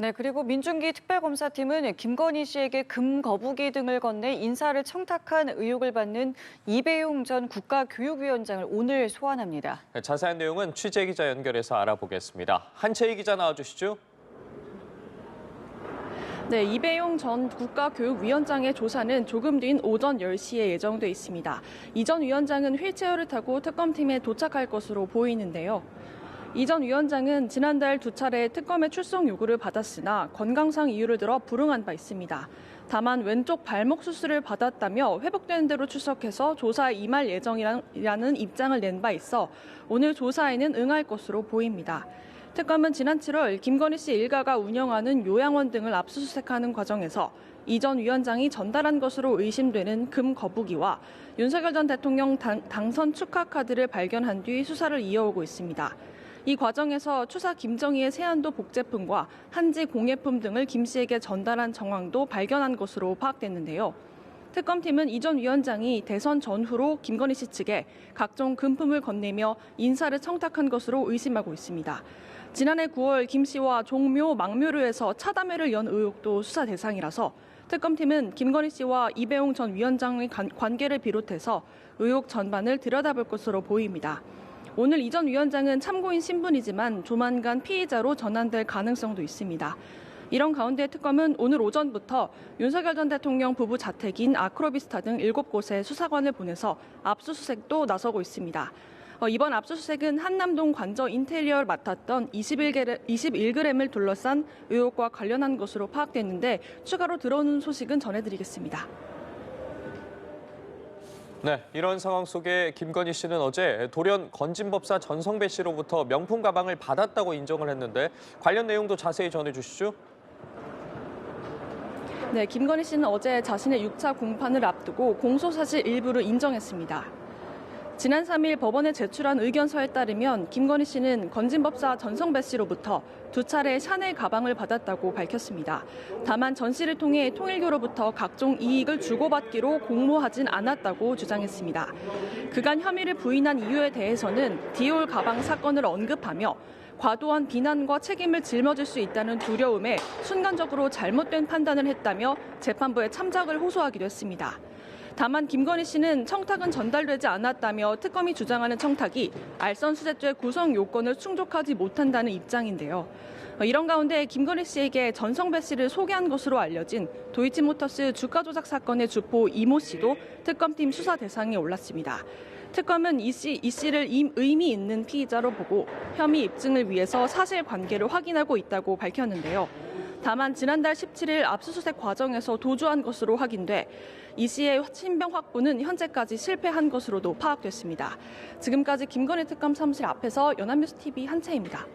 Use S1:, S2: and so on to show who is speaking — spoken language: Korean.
S1: 네, 그리고 민중기 특별검사팀은 김건희 씨에게 금 거부기 등을 건네 인사를 청탁한 의혹을 받는 이배용 전 국가교육위원장을 오늘 소환합니다.
S2: 자세한 내용은 취재기자 연결해서 알아보겠습니다. 한채희 기자 나와주시죠.
S3: 네, 이배용 전 국가교육위원장의 조사는 조금 뒤인 오전 10시에 예정돼 있습니다. 이 전 위원장은 휠체어를 타고 특검팀에 도착할 것으로 보이는데요. 이 전 위원장은 지난달 2차례 특검의 출석 요구를 받았으나 건강상 이유를 들어 불응한 바 있습니다. 다만 왼쪽 발목 수술을 받았다며 회복되는 대로 출석해서 조사에 임할 예정이라는 입장을 낸 바 있어 오늘 조사에는 응할 것으로 보입니다. 특검은 지난 7월 김건희 씨 일가가 운영하는 요양원 등을 압수수색하는 과정에서 이 전 위원장이 전달한 것으로 의심되는 금 거부기와 윤석열 전 대통령 당선 축하 카드를 발견한 뒤 수사를 이어오고 있습니다. 이 과정에서 추사 김정희의 세안도 복제품과 한지 공예품 등을 김 씨에게 전달한 정황도 발견한 것으로 파악됐는데요. 특검팀은 이 전 위원장이 대선 전후로 김건희 씨 측에 각종 금품을 건네며 인사를 청탁한 것으로 의심하고 있습니다. 지난해 9월 김 씨와 종묘, 망묘류에서 차담회를 연 의혹도 수사 대상이라서 특검팀은 김건희 씨와 이배용 전 위원장의 관계를 비롯해서 의혹 전반을 들여다볼 것으로 보입니다. 오늘 이 전 위원장은 참고인 신분이지만 조만간 피의자로 전환될 가능성도 있습니다. 이런 가운데 특검은 오늘 오전부터 윤석열 전 대통령 부부 자택인 아크로비스타 등 7곳에 수사관을 보내서 압수수색도 나서고 있습니다. 이번 압수수색은 한남동 관저 인테리어를 맡았던 21g을 둘러싼 의혹과 관련한 것으로 파악됐는데 추가로 들어오는 소식은 전해드리겠습니다.
S2: 네, 이런 상황 속에 김건희 씨는 어제 돌연 건진법사 전성배 씨로부터 명품 가방을 받았다고 인정을 했는데 관련 내용도 자세히 전해주시죠.
S3: 네, 김건희 씨는 어제 자신의 6차 공판을 앞두고 공소사실 일부를 인정했습니다. 지난 3일 법원에 제출한 의견서에 따르면 김건희 씨는 건진법사 전성배 씨로부터 2차례 샤넬 가방을 받았다고 밝혔습니다. 다만 전 씨를 통해 통일교로부터 각종 이익을 주고받기로 공모하진 않았다고 주장했습니다. 그간 혐의를 부인한 이유에 대해서는 디올 가방 사건을 언급하며 과도한 비난과 책임을 짊어질 수 있다는 두려움에 순간적으로 잘못된 판단을 했다며 재판부에 참작을 호소하기도 했습니다. 다만 김건희 씨는 청탁은 전달되지 않았다며 특검이 주장하는 청탁이 알선수재죄 구성 요건을 충족하지 못한다는 입장인데요. 이런 가운데 김건희 씨에게 전성배 씨를 소개한 것으로 알려진 도이치모터스 주가 조작 사건의 주포 이모 씨도 특검팀 수사 대상에 올랐습니다. 특검은 이 씨를 의미 있는 피의자로 보고 혐의 입증을 위해서 사실관계를 확인하고 있다고 밝혔는데요. 다만 지난달 17일 압수수색 과정에서 도주한 것으로 확인돼 이 씨의 신병 확보는 현재까지 실패한 것으로도 파악됐습니다. 지금까지 김건희 특검 사무실 앞에서 연합뉴스TV 한채입니다.